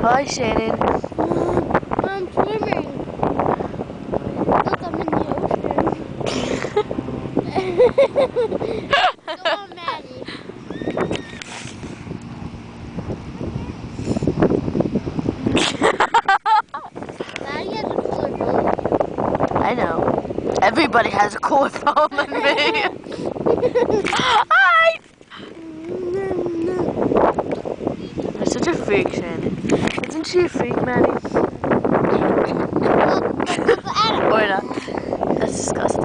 Bye, Shannon. I'm swimming. Look, I'm in the ocean. Go on, Maddie. Maddie has a cooler phone. I know. Everybody has a cooler phone than me. Hi! You're such a freak, Shannon. Isn't she a freak, Maddie? Or not? That's disgusting.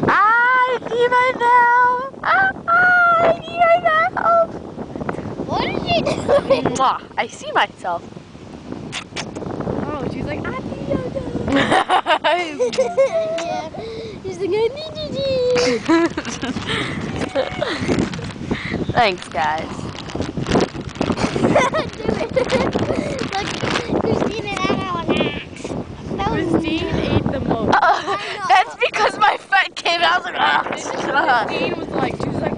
I see myself. I see myself. What is she doing? Mwah. I see myself. Oh, she's like, I see yourself. Yeah. She's like, I need you. Thanks, guys. Look, Christine and Anna were next. That was Christine ate the most. That's because my friend came out. I was like, Christine was like, she was like,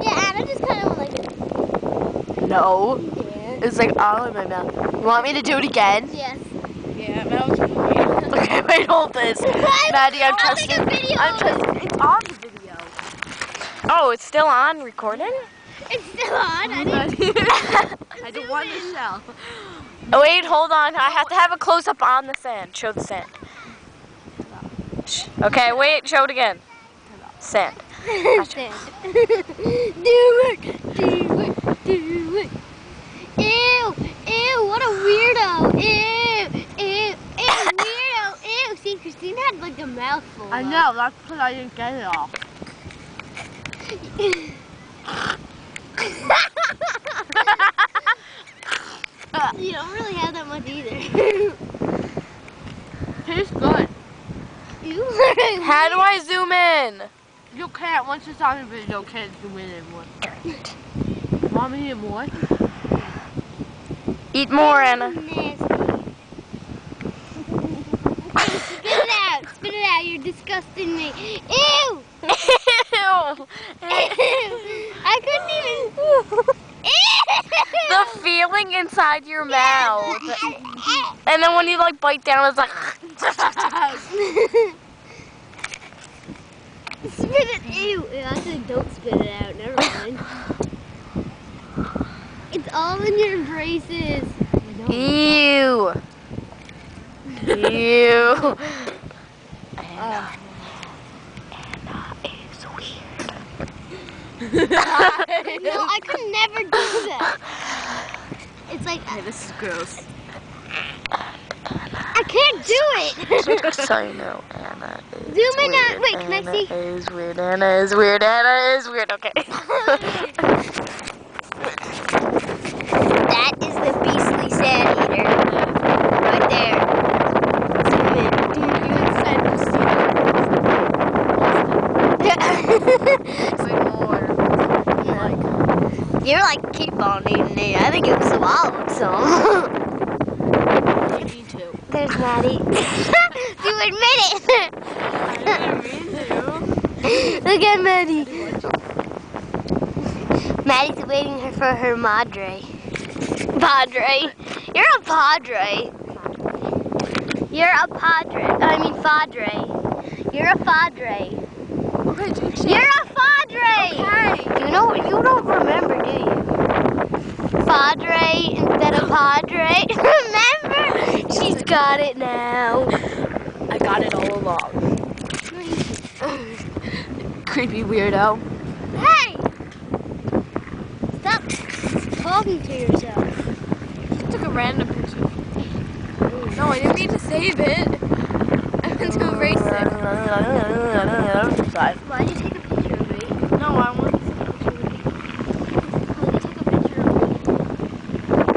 yeah, Anna just kind of like, no. yeah. It's like all in my mouth. You want me to do it again? Yes. yeah, that was weird. Okay, wait, hold this. Maddie, I'm I'll make testing. a video. I'm testing. It's on the video. Oh, it's still on recording? It's still on. I didn't. I don't want to shell. Oh, wait, hold on. I have to have a close-up on the sand. Show the sand. Okay, wait, show it again. Sand. Stand. Do it. Ew, what a weirdo. Ew, weirdo. Ew. See, Christine had like a mouthful. I know, that's because I didn't get it all. You don't really have that much either. Tastes good. How do I zoom in? You can't, once it's on the video, you can't zoom in anymore. Want me to eat more? Eat more, Anna. Nasty. Spit it out, you're disgusting me. Ew! Ew. I couldn't even. The feeling inside your mouth. And then when you like bite down, it's like. Spit it. Ew. I said don't spit it out. Never mind. It's all in your braces. Ew. Ew. Anna is weird. No, I could never do that. It's like This is gross. I can't do it. So you know, Anna is Zoom in weird. on. Wait, can I see? Anna is weird. Anna is weird. Anna is weird. Okay. That is the beastly sand eater. Right there. Zoom in. You're like, keep on eating it. I think you swallowed some. Me too. There's Maddie. You admit it. I didn't mean to. Look at Maddie. Maddie's waiting for her madre. Padre. You're a padre. You're a padre. I mean padre. You're a padre. Okay, drink You're a padre. Okay. You don't remember, do you? Padre instead of padre. Remember? She's got it now. I got it all along. Creepy weirdo. Hey! Stop talking to yourself. I took a random picture. No, I didn't mean to save it. I meant to erase it. Sorry. Why'd you take a picture of me? No, I want to take a picture of You took a picture of me.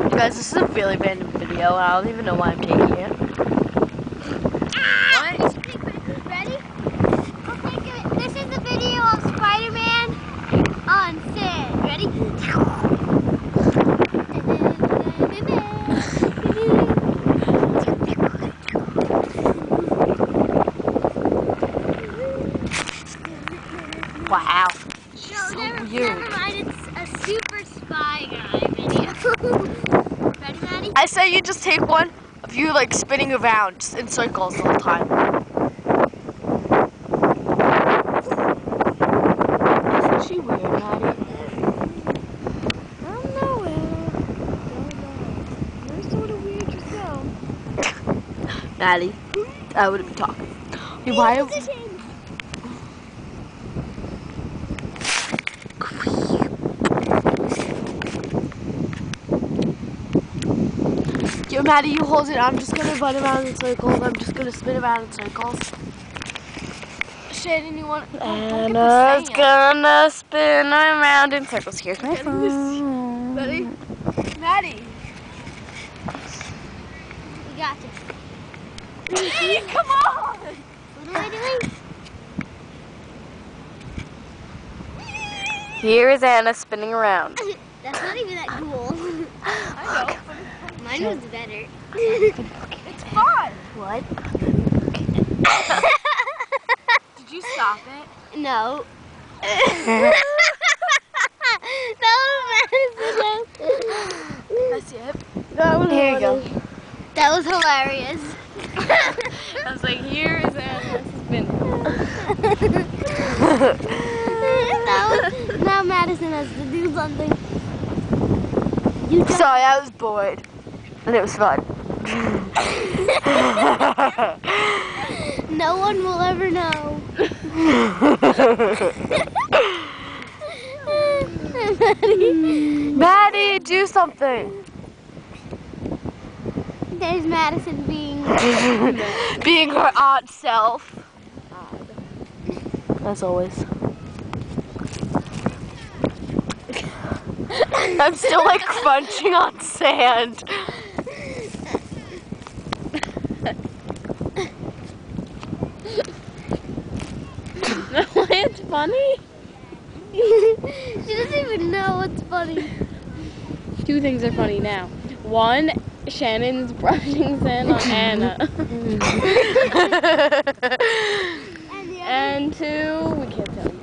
You guys, this is a really random video. I don't even know why I'm taking it. Ready? Okay, good. This is the video of Spider-Man on sand. Ready? Wow. No, never weird. mind. It's a super spy guy video. Ready, Maddie? I say you just take one of you like spinning around just in circles the whole time. Isn't she weird, Maddie? I don't know, Anna. You're sort of weird yourself. Maddie, I wouldn't be talking. Hey, why? Yo, Maddie, you hold it. I'm just gonna run around in circles. I'm just gonna spin around in circles. Shannon, you want? Anna's gonna spin around in circles. Here's my phone. Ready? Maddie. We got this. Hey, come on! What am I doing? Here is Anna spinning around. That's not even that cool. I know. Mine was better. It's fun. What? Did you stop it? No. No, Madison. That's it. Here you go. That was hilarious. I was like, here is Anna spinning. Now Madison has to do something. Sorry, I was bored. And it was fun. No one will ever know. Maddie, do something. There's Madison being Being her odd self. As always. I'm still like crunching on sand. It's funny. She doesn't even know what's funny. Two things are funny now. One, Shannon's brushing sand on Anna. And two, we can't tell you.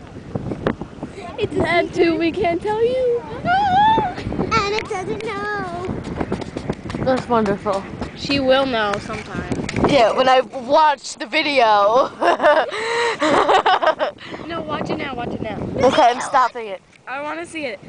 And two, we can't tell you. And it doesn't know. That's wonderful. She will know sometime. Yeah, when I watch the video. No, watch it now, watch it now. Okay, I'm stopping it. I want to see it.